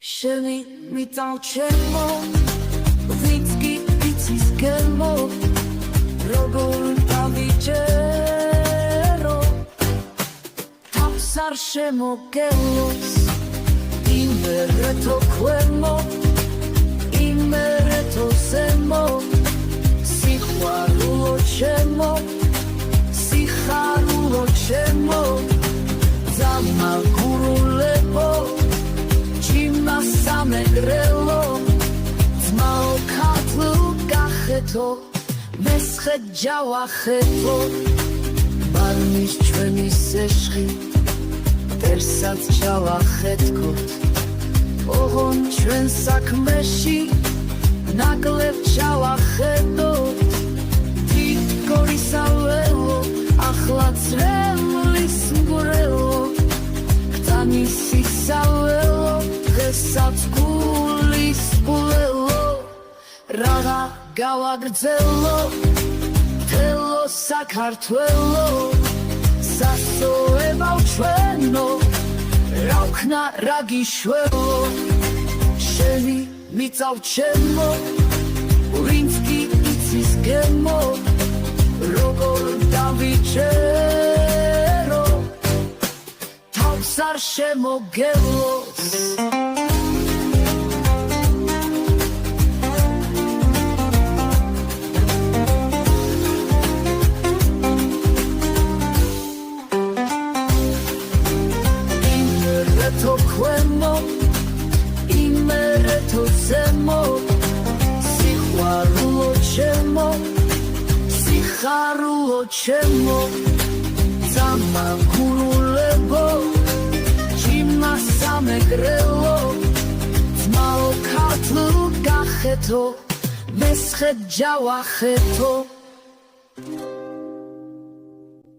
შენი მიწავჩემო ვინც კი იცის გემო როგორ დავიჯერო თავს არ შემოგელოს იმერე თო ქვემო იმერე თო ზემო სიყვარულო ჩემო სიხარულო ჩემო ზამაგურულებო სამეგრელო ძმაო ქართლ გახეთო მესხე ჯავახეთო ბალნის ჩვენი სეშხი მტერსაც ჯავახეთქოთ ოღონ ჩვენ საქმეში ნაკლებ ჯავახეთოთ თითქორისაველო ახლა წრემლის მგვრელო ქთანის სისაველო დღესაც გულის გულელო რაღა გავაგრძელო თელო საქართველო სასოებავ ჩვენო რა ვქნა რა გიშველო შენი მიწავჩემო ვინც კი იცის გემო როგორ დავიჯერო თავს არ შემოგელოს თო ქვემო იმერე თო ზემო სიყვარულო ჩემო სიხარულო ჩემო ზამაგურულებო ჭიმა სამეგრელო ძმაო ქართლ გახეთო მესხე ჯავახეთო